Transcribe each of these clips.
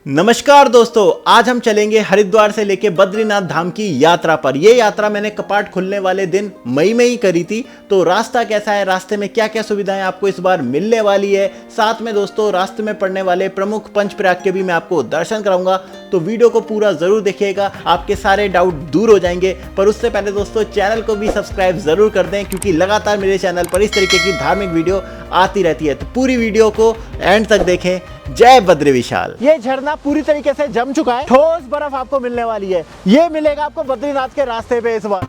नमस्कार दोस्तों, आज हम चलेंगे हरिद्वार से लेके बद्रीनाथ धाम की यात्रा पर। ये यात्रा मैंने कपाट खुलने वाले दिन मई में ही करी थी। तो रास्ता कैसा है, रास्ते में क्या क्या सुविधाएं आपको इस बार मिलने वाली है, साथ में दोस्तों रास्ते में पड़ने वाले प्रमुख पंच प्रयाग के भी मैं आपको दर्शन कराऊंगा। तो वीडियो को पूरा जरूर देखिएगा, आपके सारे डाउट दूर हो जाएंगे। पर उससे पहले दोस्तों चैनल को भी सब्सक्राइब जरूर कर दें, क्योंकि लगातार मेरे चैनल पर इस तरीके की धार्मिक वीडियो आती रहती है। तो पूरी वीडियो को एंड तक देखें। जय बद्री विशाल। ये झरना पूरी तरीके से जम चुका है, ठोस बर्फ आपको मिलने वाली है। ये मिलेगा आपको बद्रीनाथ के रास्ते पे इस बार।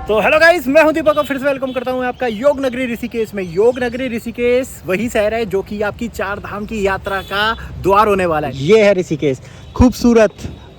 तो हेलो गाइस, मैं हूं दीपक और फिर से वेलकम करता हूं आपका योग नगरी ऋषिकेश में। योग नगरी ऋषिकेश वही शहर है जो कि आपकी चार धाम की यात्रा का द्वार होने वाला है। ये है ऋषिकेश, खूबसूरत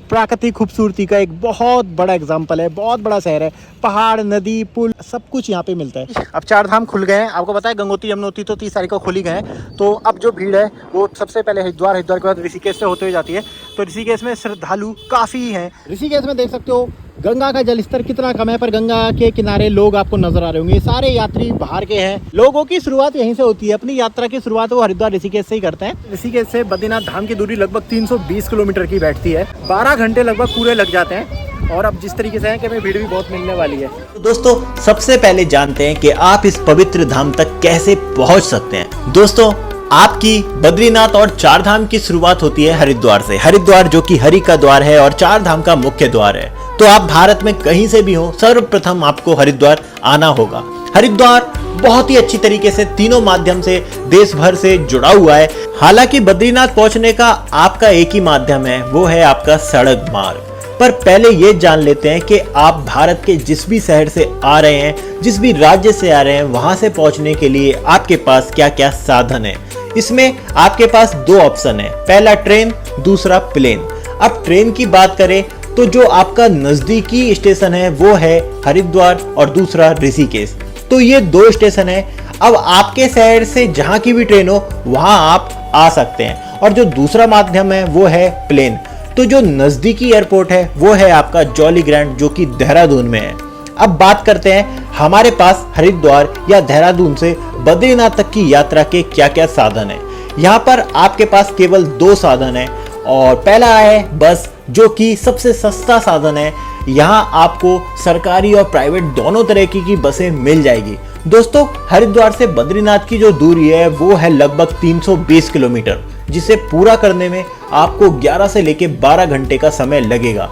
प्राकृतिक खूबसूरती का एक बहुत बड़ा एग्जाम्पल है। बहुत बड़ा शहर है, पहाड़, नदी, पुल, सब कुछ यहाँ पे मिलता है। अब चार धाम खुल गए हैं, आपको पता है गंगोत्री यमुनोत्री तो 30 तारीख को खुली गए हैं। तो अब जो भीड़ है वो सबसे पहले हरिद्वार के बाद ऋषिकेश से होते हुए जाती है। तो ऋषिकेश में श्रद्धालु काफ़ी हैं। ऋषिकेश में देख सकते हो गंगा का जलस्तर कितना कम है, पर गंगा के किनारे लोग आपको नजर आ रहे होंगे। सारे यात्री बाहर के हैं। लोगों की शुरुआत यहीं से होती है, अपनी यात्रा की शुरुआत वो हरिद्वार ऋषिकेश से ही करते हैं। ऋषिकेश से बद्रीनाथ धाम की दूरी लगभग 320 किलोमीटर की बैठती है। 12 घंटे लगभग पूरे लग जाते हैं। और अब जिस तरीके से है कि हमें भीड़ भी बहुत मिलने वाली है। तो दोस्तों सबसे पहले जानते हैं कि आप इस पवित्र धाम तक कैसे पहुंच सकते हैं। दोस्तों आपकी बद्रीनाथ और चार धाम की शुरुआत होती है हरिद्वार से। हरिद्वार जो कि हरि का द्वार है और चार धाम का मुख्य द्वार है। तो आप भारत में कहीं से भी हो, सर्वप्रथम आपको हरिद्वार आना होगा। हरिद्वार बहुत ही अच्छी तरीके से तीनों माध्यम से देश भर से जुड़ा हुआ है। हालांकि बद्रीनाथ पहुंचने का आपका एक ही माध्यम है, वो है आपका सड़क मार्ग। पर पहले ये जान लेते हैं कि आप भारत के जिस भी शहर से आ रहे हैं, जिस भी राज्य से आ रहे हैं, वहां से पहुंचने के लिए आपके पास क्या क्या साधन है। इसमें आपके पास दो ऑप्शन है, पहला ट्रेन, दूसरा प्लेन। अब ट्रेन की बात करें तो जो आपका नजदीकी स्टेशन है वो है हरिद्वार और दूसरा ऋषिकेश। तो ये दो स्टेशन है। अब आपके शहर से जहां की भी ट्रेन हो वहां आप आ सकते हैं। और जो दूसरा माध्यम है वो है प्लेन। तो जो नजदीकी एयरपोर्ट है वो है आपका जॉली ग्रैंड, जो कि देहरादून में है। अब बात करते हैं हमारे पास हरिद्वार या देहरादून से बद्रीनाथ तक की यात्रा के क्या क्या साधन है। यहाँ पर आपके पास केवल दो साधन है। और पहला है बस, जो कि सबसे सस्ता साधन है। यहाँ आपको सरकारी और प्राइवेट दोनों तरह की बसें मिल जाएगी। दोस्तों हरिद्वार से बद्रीनाथ की जो दूरी है वो है लगभग 320 किलोमीटर, जिसे पूरा करने में आपको 11 से लेके 12 घंटे का समय लगेगा।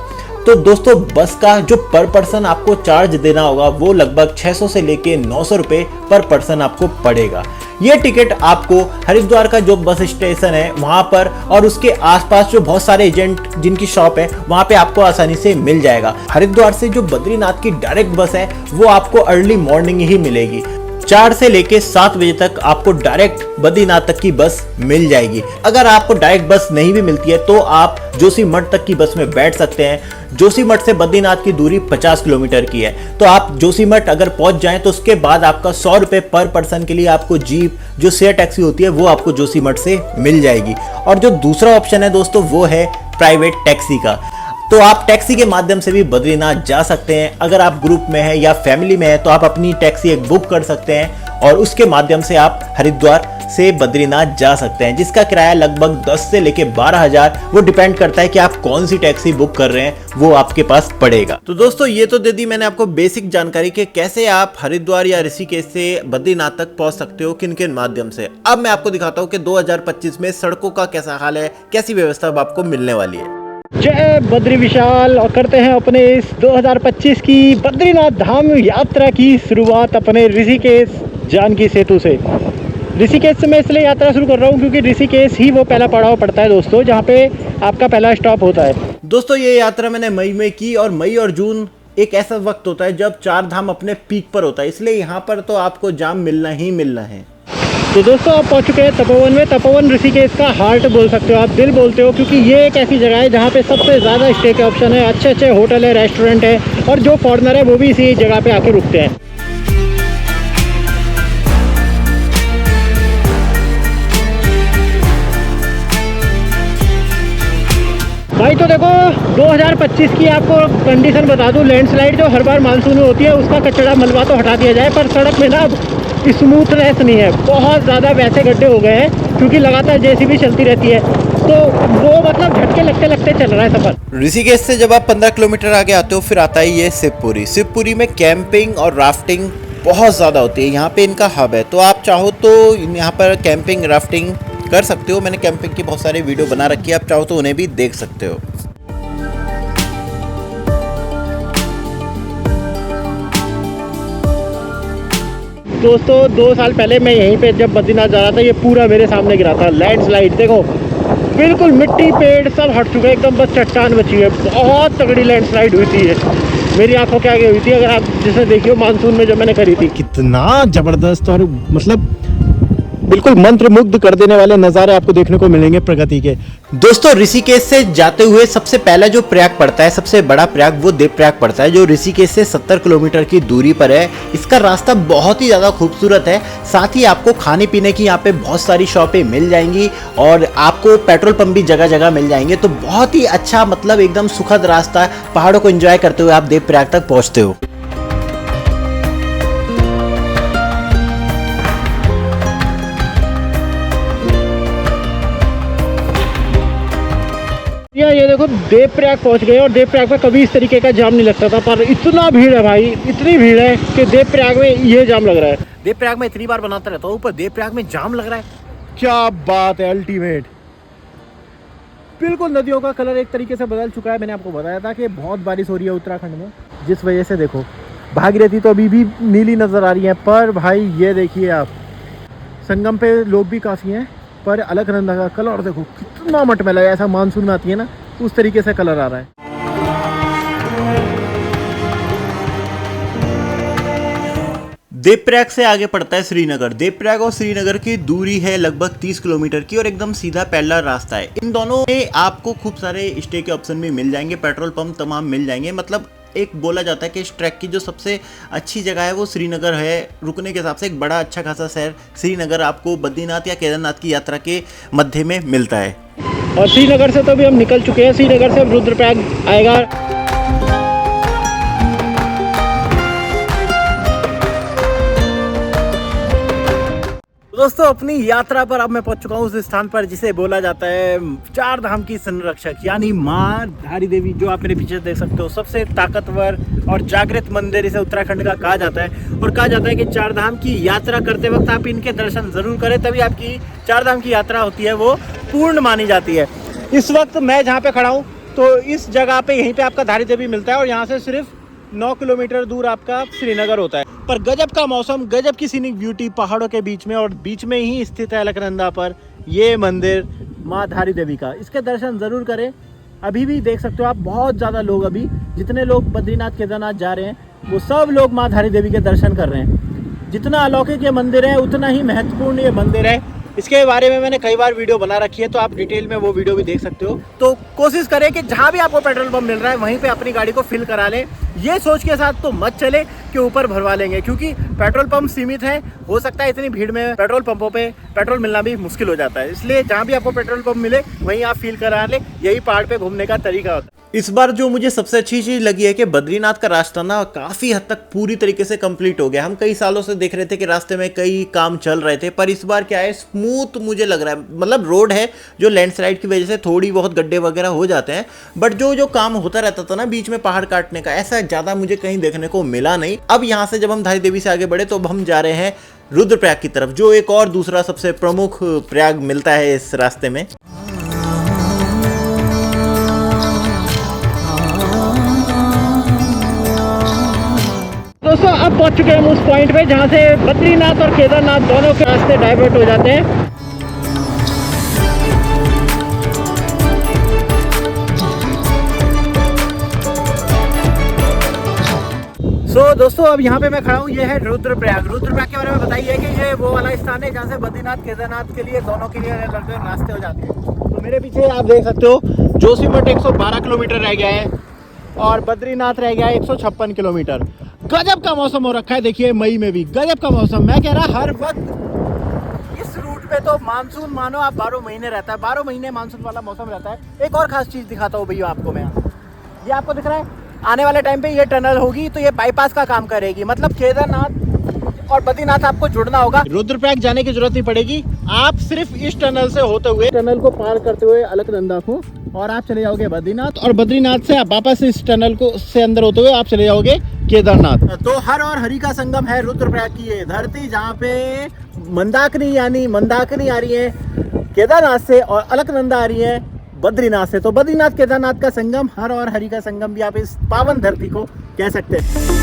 तो दोस्तों बस का जो पर पर्सन आपको चार्ज देना होगा वो लगभग 600 से लेके 900 रुपये पर पर्सन आपको पड़ेगा। ये टिकट आपको हरिद्वार का जो बस स्टेशन है वहां पर और उसके आसपास जो बहुत सारे एजेंट जिनकी शॉप है वहां पे आपको आसानी से मिल जाएगा। हरिद्वार से जो बद्रीनाथ की डायरेक्ट बस है वो आपको अर्ली मॉर्निंग ही मिलेगी। 4 से लेके 7 बजे तक आपको डायरेक्ट बद्रीनाथ तक की बस मिल जाएगी। अगर आपको डायरेक्ट बस नहीं भी मिलती है तो आप जोशीमठ तक की बस में बैठ सकते हैं। जोशीमठ से बद्रीनाथ की दूरी 50 किलोमीटर की है। तो आप जोशीमठ अगर पहुंच जाएं तो उसके बाद आपका 100 रुपये पर पर्सन के लिए आपको जीप जो शेयर टैक्सी होती है वो आपको जोशीमठ से मिल जाएगी। और जो दूसरा ऑप्शन है दोस्तों वो है प्राइवेट टैक्सी का। तो आप टैक्सी के माध्यम से भी बद्रीनाथ जा सकते हैं। अगर आप ग्रुप में हैं या फैमिली में हैं तो आप अपनी टैक्सी एक बुक कर सकते हैं और उसके माध्यम से आप हरिद्वार से बद्रीनाथ जा सकते हैं, जिसका किराया लगभग 10 से लेके 12,000, वो डिपेंड करता है कि आप कौन सी टैक्सी बुक कर रहे हैं, वो आपके पास पड़ेगा। तो दोस्तों ये तो दे दी मैंने आपको बेसिक जानकारी कि कैसे आप हरिद्वार या ऋषिकेश से बद्रीनाथ तक पहुंच सकते हो, किन किन माध्यम से। अब मैं आपको दिखाता हूँ कि 2025 में सड़कों का कैसा हाल है, कैसी व्यवस्था अब आपको मिलने वाली है। जय बद्री विशाल। और करते हैं अपने इस 2025 की बद्रीनाथ धाम यात्रा की शुरुआत अपने ऋषिकेश जानकी सेतु से। ऋषिकेश से मैं इसलिए यात्रा शुरू कर रहा हूँ क्योंकि ऋषिकेश ही वो पहला पड़ाव पड़ता है दोस्तों, जहाँ पे आपका पहला स्टॉप होता है। दोस्तों ये यात्रा मैंने मई में की और मई और जून एक ऐसा वक्त होता है जब चार धाम अपने पीक पर होता है, इसलिए यहाँ पर तो आपको जाम मिलना ही मिलना है। तो दोस्तों आप पहुंच चुके हैं तपोवन में। तपोवन ऋषिकेश का हार्ट बोल सकते हो आप, दिल बोलते हो, क्योंकि ये एक ऐसी जगह है जहाँ पे सबसे ज़्यादा स्टे के ऑप्शन है, अच्छे अच्छे होटल है, रेस्टोरेंट है, और जो फॉरेनर है वो भी इसी जगह पे आके रुकते हैं। तो देखो 2025 की आपको कंडीशन बता दूं, लैंडस्लाइड जो हर बार मानसून में होती है उसका कचरा मलबा तो हटा दिया जाए, पर सड़क में ना अब स्मूथनेस नहीं है, बहुत ज़्यादा वैसे गड्ढे हो गए हैं क्योंकि लगातार जेसीबी चलती रहती है, तो वो मतलब झटके लगते लगते चल रहा है सफ़र। ऋषिकेश से जब आप 15 किलोमीटर आगे आते हो फिर आता है ये शिवपुरी। शिवपुरी में कैंपिंग और राफ्टिंग बहुत ज़्यादा होती है, यहाँ पे इनका हब है, तो आप चाहो तो यहाँ पर कैंपिंग राफ्टिंग कर सकते हो। मैंने कैंपिंग की बहुत सारी वीडियो बना रखी है, आप चाहो तो उन्हें भी देख सकते हो। दोस्तों 2 साल पहले मैं यहीं पे जब बद्रीनाथ जा रहा था, ये पूरा मेरे सामने गिरा था लैंडस्लाइड। देखो बिल्कुल मिट्टी पेड़ सब हट चुके हैं, एकदम बस चट्टान बची है। बहुत तगड़ी लैंडस्लाइड हुई थी, मेरी आंखों के आगे हुई थी। अगर आप जिसे देखियो मानसून में जब मैंने करी थी, कितना जबरदस्त और मतलब बिल्कुल मंत्र मुग्ध कर देने वाले नज़ारे आपको देखने को मिलेंगे प्रकृति के। दोस्तों ऋषिकेश से जाते हुए सबसे पहला जो प्रयाग पड़ता है, सबसे बड़ा प्रयाग, वो देवप्रयाग पड़ता है, जो ऋषिकेश से 70 किलोमीटर की दूरी पर है। इसका रास्ता बहुत ही ज़्यादा खूबसूरत है, साथ ही आपको खाने पीने की यहाँ पे बहुत सारी शॉपें मिल जाएंगी और आपको पेट्रोल पंप भी जगह जगह मिल जाएंगे। तो बहुत ही अच्छा, मतलब एकदम सुखद रास्ता, पहाड़ों को एंजॉय करते हुए आप देवप्रयाग तक पहुँचते हो। ये देखो देवप्रयाग पहुंच गए, और देवप्रयाग में कभी इस तरीके का जाम नहीं लगता था, पर इतना भीड़ है भाई, इतनी भीड़ है कि देवप्रयाग में ये जाम लग रहा है। देवप्रयाग में इतनी बार बनाता रहता हूँ, ऊपर देवप्रयाग में जाम लग रहा है, क्या बात है, अल्टीमेट। बिल्कुल नदियों का कलर एक तरीके से बदल चुका है। मैंने आपको बताया था कि बहुत बारिश हो रही है उत्तराखंड में, जिस वजह से देखो भागीरथी तो अभी भी नीली नज़र आ रही है, पर भाई ये देखिए आप, संगम पे लोग भी काफ़ी हैं, पर अलकनंदा का कलर देखो कितना मटमैला है, ऐसा मानसून में आती है ना उस तरीके से कलर आ रहा है। देवप्रयाग से आगे पड़ता है श्रीनगर। देवप्रयाग और श्रीनगर की दूरी है लगभग 30 किलोमीटर की और एकदम सीधा पैदल रास्ता है। इन दोनों में आपको खूब सारे स्टे के ऑप्शन भी मिल जाएंगे, पेट्रोल पंप तमाम मिल जाएंगे। मतलब एक बोला जाता है कि इस ट्रैक की जो सबसे अच्छी जगह है वो श्रीनगर है। रुकने के हिसाब से एक बड़ा अच्छा खासा शहर श्रीनगर आपको बद्रीनाथ या केदारनाथ की यात्रा के मध्य में मिलता है। और श्रीनगर से तो अभी हम निकल चुके हैं, श्रीनगर से अब रुद्रप्रयाग आएगा। दोस्तों अपनी यात्रा पर अब मैं पहुंच चुका हूं उस स्थान पर जिसे बोला जाता है चार धाम की संरक्षक, यानी मां धारी देवी, जो आप मेरे पीछे देख सकते हो। सबसे ताकतवर और जागृत मंदिर इसे उत्तराखंड का कहा जाता है, और कहा जाता है कि चार धाम की यात्रा करते वक्त आप इनके दर्शन जरूर करें, तभी आपकी चार धाम की यात्रा होती है वो पूर्ण मानी जाती है। इस वक्त मैं जहाँ पे खड़ा हूँ तो इस जगह पे यहीं पे आपका धारी देवी मिलता है, और यहाँ से सिर्फ 9 किलोमीटर दूर आपका श्रीनगर होता है। पर गजब का मौसम, गजब की सीनिक ब्यूटी पहाड़ों के बीच में, और बीच में ही स्थित है अलकनंदा पर ये मंदिर माँ धारी देवी का। इसके दर्शन ज़रूर करें। अभी भी देख सकते हो आप, बहुत ज़्यादा लोग, अभी जितने लोग बद्रीनाथ केदारनाथ जा रहे हैं वो सब लोग माँ धारी देवी के दर्शन कर रहे हैं। जितना अलौकिक ये मंदिर है उतना ही महत्वपूर्ण ये मंदिर है। इसके बारे में मैंने कई बार वीडियो बना रखी है, तो आप डिटेल में वो वीडियो भी देख सकते हो। तो कोशिश करें कि जहाँ भी आपको पेट्रोल पंप मिल रहा है वहीं पे अपनी गाड़ी को फिल करा लें। ये सोच के साथ तो मत चले कि ऊपर भरवा लेंगे, क्योंकि पेट्रोल पंप सीमित है। हो सकता है इतनी भीड़ में पेट्रोल पंपों पे पेट्रोल मिलना भी मुश्किल हो जाता है, इसलिए जहाँ भी आपको पेट्रोल पंप मिले वहीं आप फिल करा लें। यही पहाड़ पे घूमने का तरीका होता है। इस बार जो मुझे सबसे अच्छी चीज़ लगी है कि बद्रीनाथ का रास्ता ना काफ़ी हद तक पूरी तरीके से कंप्लीट हो गया। हम कई सालों से देख रहे थे कि रास्ते में कई काम चल रहे थे, पर इस बार क्या है, स्मूथ मुझे लग रहा है। मतलब रोड है जो लैंडस्लाइड की वजह से थोड़ी बहुत गड्ढे वगैरह हो जाते हैं, बट जो काम होता रहता था ना बीच में पहाड़ काटने का, ऐसा ज़्यादा मुझे कहीं देखने को मिला नहीं। अब यहाँ से जब हम धारी देवी से आगे बढ़े तो अब हम जा रहे हैं रुद्रप्रयाग की तरफ, जो एक और दूसरा सबसे प्रमुख प्रयाग मिलता है इस रास्ते में। दोस्तों अब पहुंच चुके हैं हम उस पॉइंट पे जहां से बद्रीनाथ और केदारनाथ दोनों के रास्ते डाइवर्ट हो जाते हैं। दोस्तों अब यहाँ पे मैं खड़ा हूँ, ये है रुद्रप्रयाग। रुद्रप्रयाग के बारे में बताइए कि ये वो वाला स्थान है जहाँ से बद्रीनाथ केदारनाथ के लिए दोनों के लिए लगभग रास्ते हो जाते हैं। तो मेरे पीछे आप देख सकते हो जोशीमठ 112 किलोमीटर रह गया है और बद्रीनाथ रह गया है 156 किलोमीटर। गजब का मौसम हो रखा है, देखिए मई में भी गजब का मौसम। मैं कह रहा हर वक्त इस रूट पे तो मानसून मानो आप 12 महीने रहता है, 12 महीने मानसून वाला मौसम रहता है। एक और खास चीज दिखाता हूँ भैया आपको मैं, ये आपको दिख रहा है आने वाले टाइम पे ये टनल होगी तो ये बाईपास का काम करेगी, मतलब केदारनाथ और बद्रीनाथ आपको जुड़ना होगा, रुद्रप्रयाग जाने की जरूरत नहीं पड़ेगी। आप सिर्फ इस टनल से होते हुए, टनल को पार करते हुए अलकनंदा को, और आप चले जाओगे बद्रीनाथ, और बद्रीनाथ से आप वापस इस टनल को से अंदर होते हुए आप चले जाओगे केदारनाथ। तो हर और हरि का संगम है रुद्रप्रयाग की ये धरती, जहाँ पे मंदाकिनी यानी मंदाकिनी आ रही है केदारनाथ से और अलकनंदा आ रही है बद्रीनाथ से। तो बद्रीनाथ केदारनाथ का संगम, हर और हरि का संगम भी आप इस पावन धरती को कह सकते हैं।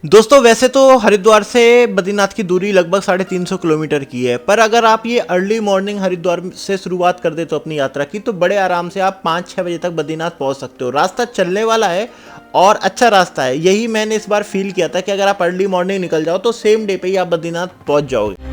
दोस्तों वैसे तो हरिद्वार से बद्रीनाथ की दूरी लगभग 350 किलोमीटर की है, पर अगर आप ये अर्ली मॉर्निंग हरिद्वार से शुरुआत कर दे तो अपनी यात्रा की, तो बड़े आराम से आप 5-6 बजे तक बद्रीनाथ पहुंच सकते हो। रास्ता चलने वाला है और अच्छा रास्ता है, यही मैंने इस बार फील किया था कि अगर आप अर्ली मॉर्निंग निकल जाओ तो सेम डे पे ही आप बद्रीनाथ पहुंच जाओगे।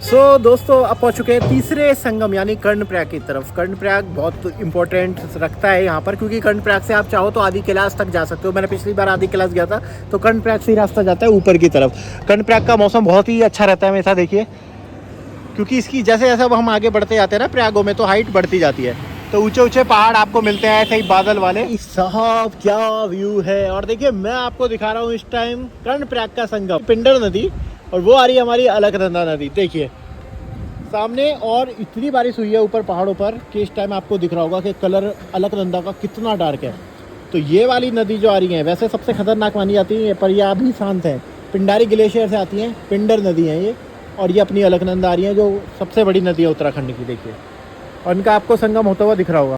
तो दोस्तों अब पहुंच चुके हैं तीसरे संगम यानी कर्णप्रयाग की तरफ। कर्णप्रयाग बहुत इंपॉर्टेंट रखता है यहाँ पर, क्योंकि कर्णप्रयाग से आप चाहो तो आदि कैलाश तक जा सकते हो। मैंने पिछली बार आदि कैलाश गया था, तो कर्णप्रयाग से ही रास्ता जाता है ऊपर की तरफ। कर्णप्रयाग का मौसम बहुत ही अच्छा रहता है हमेशा, देखिए, क्योंकि इसकी जैसे जैसे हम आगे बढ़ते जाते हैं ना प्रयागों में, तो हाइट बढ़ती जाती है, तो ऊंचे ऊंचे पहाड़ आपको मिलते हैं ऐसे ही बादल वाले। साहब क्या व्यू है। और देखिए मैं आपको दिखा रहा हूँ इस टाइम कर्णप्रयाग का संगम, पिंडर नदी, और वो आ रही है हमारी अलकनंदा नदी, देखिए सामने। और इतनी बारिश हुई है ऊपर पहाड़ों पर कि इस टाइम आपको दिख रहा होगा कि कलर अलकनंदा का कितना डार्क है। तो ये वाली नदी जो आ रही है वैसे सबसे खतरनाक मानी जाती है, पर यह अभी शांत है। पिंडारी ग्लेशियर से आती हैं, पिंडर नदी है ये, और ये अपनी अलकनंदा आ रही है जो सबसे बड़ी नदी है उत्तराखंड की, देखिए। और इनका आपको संगम होता हुआ दिख रहा होगा।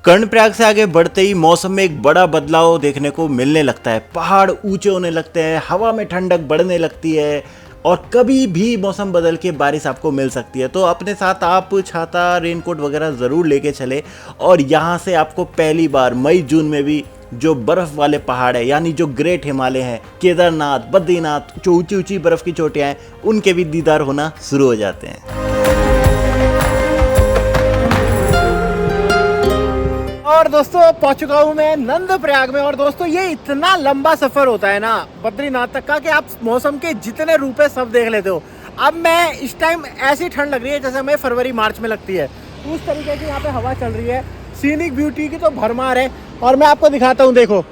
कर्णप्रयाग से आगे बढ़ते ही मौसम में एक बड़ा बदलाव देखने को मिलने लगता है। पहाड़ ऊंचे होने लगते हैं, हवा में ठंडक बढ़ने लगती है, और कभी भी मौसम बदल के बारिश आपको मिल सकती है। तो अपने साथ आप छाता, रेनकोट वगैरह ज़रूर लेके चले। और यहाँ से आपको पहली बार मई जून में भी जो बर्फ़ वाले पहाड़ है, यानी जो ग्रेट हिमालय हैं, केदारनाथ, बद्रीनाथ, जो ऊंची ऊंची बर्फ़ की चोटियाँ हैं, उनके भी दीदार होना शुरू हो जाते हैं। और दोस्तों पहुंच चुका हूं मैं नंदप्रयाग में। और दोस्तों ये इतना लंबा सफर होता है ना बद्रीनाथ तक का, कि आप मौसम के जितने रूप है सब देख लेते हो। अब मैं इस टाइम ऐसी ठंड लग रही है जैसे हमें फरवरी मार्च में लगती है, उस तरीके की यहाँ पे हवा चल रही है। सीनिक ब्यूटी की तो भरमार है। और मैं आपको दिखाता हूँ, देखो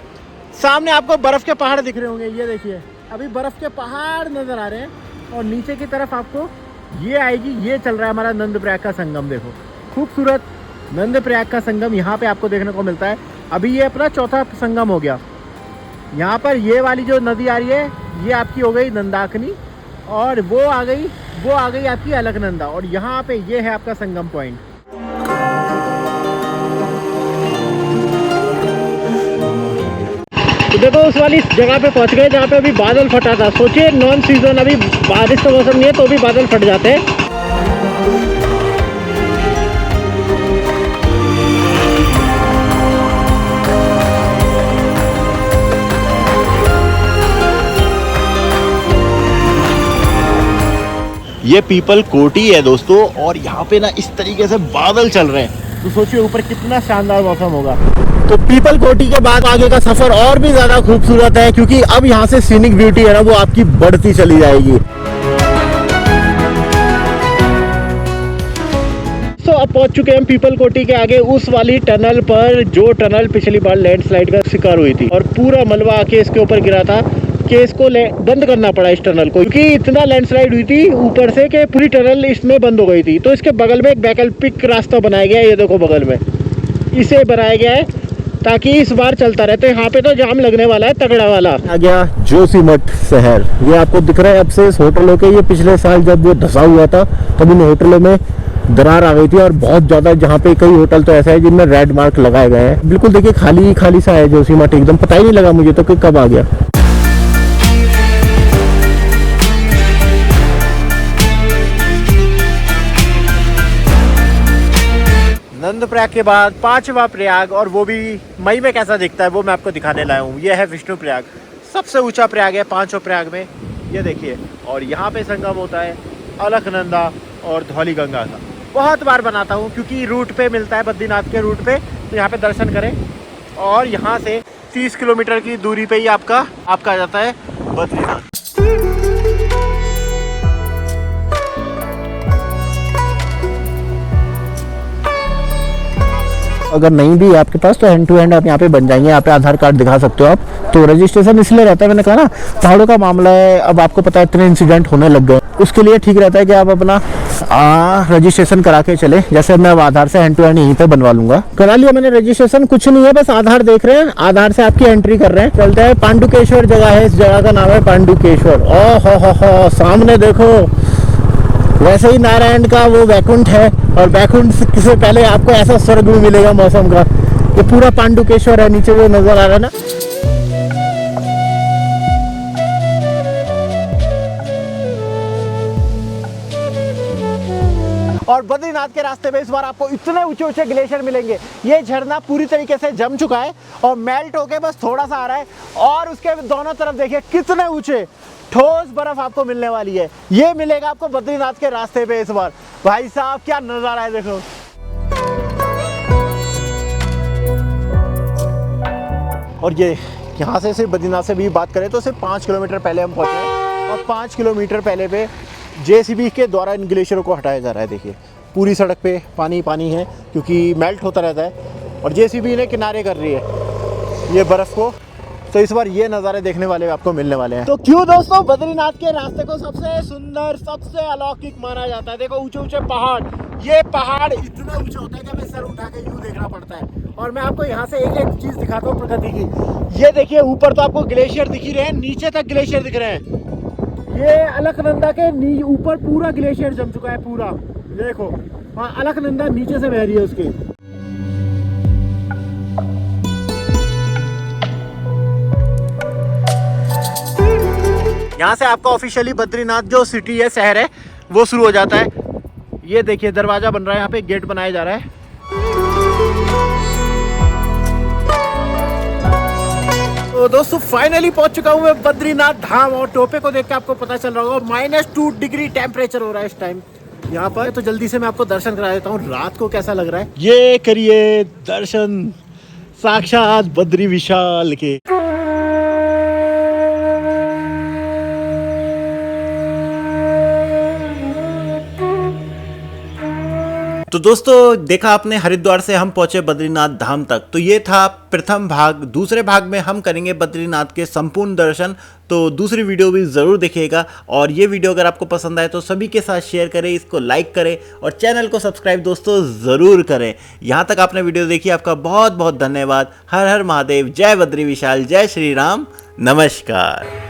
सामने आपको बर्फ के पहाड़ दिख रहे होंगे, ये देखिए अभी बर्फ के पहाड़ नजर आ रहे हैं। और नीचे की तरफ आपको ये आएगी, ये चल रहा है हमारा नंदप्रयाग का संगम। देखो खूबसूरत नंदप्रयाग का संगम यहाँ पे आपको देखने को मिलता है। अभी ये अपना चौथा संगम हो गया। यहाँ पर ये वाली जो नदी आ रही है ये आपकी हो गई मंदाकिनी, और वो आ गई आपकी अलकनंदा, और यहाँ पे ये है आपका संगम पॉइंट। तो देखो उस वाली जगह पे पहुँच गए जहाँ पे अभी बादल फटा था। सोचिए नॉन सीजन, अभी बारिश का मौसम नहीं है तो भी बादल फट जाते हैं। ये पीपल कोटी है दोस्तों, और यहाँ पे ना इस तरीके से बादल चल रहे हैं, तो सोचिए ऊपर कितना शानदार मौसम होगा। तो पीपल कोटी के बाद आगे का सफर और भी ज्यादा खूबसूरत है, क्योंकि अब यहाँ से सीनिक ब्यूटी है ना वो आपकी बढ़ती चली जाएगी। तो अब पहुंच चुके हैं हम पीपल कोटी के आगे उस वाली टनल पर, जो टनल पिछली बार लैंडस्लाइड का शिकार हुई थी और पूरा मलबा आके इसके ऊपर गिरा था, कि इसको बंद करना पड़ा इस टनल को, क्योंकि इतना लैंडस्लाइड हुई थी ऊपर से कि पूरी टनल इसमें बंद हो गई थी। तो इसके बगल में एक वैकल्पिक रास्ता बनाया गया है, ये देखो बगल में इसे बनाया गया है ताकि इस बार चलता रहे। तो यहाँ पे तो जाम लगने वाला है तगड़ा वाला। आ गया जोशीमठ शहर, ये आपको दिख रहा है अब से इस होटलों के। ये पिछले साल जब वो धसा हुआ था तब इन होटलों में दरार आ गई थी और बहुत ज़्यादा, जहाँ पे कई होटल तो ऐसा है जिनमें रेड मार्क लगाए गए हैं। बिल्कुल देखिए खाली खाली सा है जोशीमठ, एकदम पता ही नहीं लगा मुझे तो कि कब आ गया। नंद प्रयाग के बाद पांचवा प्रयाग, और वो भी मई में कैसा दिखता है वो मैं आपको दिखाने लाया हूँ। ये है विष्णु प्रयाग, सबसे ऊंचा प्रयाग है पांचों प्रयाग में, ये देखिए। और यहाँ पे संगम होता है अलकनंदा और धौली गंगा का। बहुत बार बनाता हूँ क्योंकि रूट पे मिलता है, बद्रीनाथ के रूट पे, तो यहाँ पे दर्शन करें। और यहाँ से 30 किलोमीटर की दूरी पे ही आपका आ जाता है बद्रीनाथ। अगर नहीं भी है आपके पास तो हैंड टू हैंड आप यहाँ पे बन जाएंगे। यहाँ पे आधार कार्ड दिखा सकते हो आप। तो रजिस्ट्रेशन इसलिए रहता है, मैंने कहा ना पहाड़ों का मामला है, अब आपको पता है इतने इंसिडेंट होने लग गए, उसके लिए ठीक रहता है कि आप अपना रजिस्ट्रेशन करा के चले। जैसे मैं अब आधार से हैंड टू हैंड यहीं पे बनवा लूंगा। करा लिया मैंने रजिस्ट्रेशन, कुछ नहीं है, बस आधार देख रहे हैं, आधार से आपकी एंट्री कर रहे हैं। चलते हैं, पांडुकेश्वर जगह है, इस जगह का नाम है पांडुकेश्वर। ओ हो, सामने देखो, वैसे ही नारायण का वो वैकुंठ है, और वैकुंठ से पहले आपको ऐसा स्वर्ग भी मिलेगा मौसम का। ये पूरा पांडुकेश्वर है, नीचे वो नजर आ रहा है ना। और बद्रीनाथ के रास्ते में इस बार आपको इतने ऊंचे ऊंचे ग्लेशियर मिलेंगे। ये झरना पूरी तरीके से जम चुका है और मेल्ट होके बस थोड़ा सा आ रहा है, और उसके दोनों तरफ देखिए कितने ऊंचे ठोस बर्फ आपको मिलने वाली है। ये मिलेगा आपको बद्रीनाथ के रास्ते पे इस बार। भाई साहब क्या नजारा है, देखो। और ये यहाँ से सिर्फ बद्रीनाथ से भी बात करें तो सिर्फ 5 किलोमीटर पहले हम पहुँचे हैं, और 5 किलोमीटर पहले पे जेसीबी के द्वारा इन ग्लेशियरों को हटाया जा रहा है। देखिए पूरी सड़क पे पानी पानी है क्योंकि मेल्ट होता रहता है, और जेसीबी इन्हें किनारे कर रही है ये बर्फ़ को। तो इस बार ये नज़ारे देखने वाले आपको मिलने वाले हैं। तो क्यों दोस्तों बद्रीनाथ के रास्ते को सबसे सुंदर, सबसे अलौकिक माना जाता है। देखो ऊंचे ऊंचे पहाड़, ये पहाड़ इतना ऊंचा होता है कि हमें सर उठा के यूं देखना पड़ता है। और मैं आपको यहाँ से एक एक चीज़ दिखाता हूँ प्रकृति की। ये देखिए ऊपर तो आपको ग्लेशियर दिख ही रहे हैं, नीचे तक ग्लेशियर दिख रहे हैं। ये अलकनंदा के ऊपर पूरा ग्लेशियर जम चुका है पूरा, देखो। हाँ, अलकनंदा नीचे से बह रही है उसकी। यहाँ से आपका ऑफिशियली बद्रीनाथ जो सिटी है, शहर है, वो शुरू हो जाता है। ये देखिए दरवाजा बन रहा है, यहाँ पे गेट बनाया जा रहा है। तो दोस्तों फाइनली पहुंच चुका हूँ मैं बद्रीनाथ धाम, और टोपे को देख के आपको पता चल रहा होगा -2 डिग्री टेम्परेचर हो रहा है इस टाइम यहाँ पर। तो जल्दी से मैं आपको दर्शन करा देता हूँ रात को कैसा लग रहा है। ये करिए दर्शन साक्षात बद्री विशाल के। तो दोस्तों देखा आपने, हरिद्वार से हम पहुंचे बद्रीनाथ धाम तक। तो ये था प्रथम भाग। दूसरे भाग में हम करेंगे बद्रीनाथ के संपूर्ण दर्शन, तो दूसरी वीडियो भी ज़रूर देखिएगा। और ये वीडियो अगर आपको पसंद आए तो सभी के साथ शेयर करें, इसको लाइक करें और चैनल को सब्सक्राइब दोस्तों ज़रूर करें। यहाँ तक आपने वीडियो देखी, आपका बहुत बहुत धन्यवाद। हर हर महादेव, जय बद्री विशाल, जय श्री राम, नमस्कार।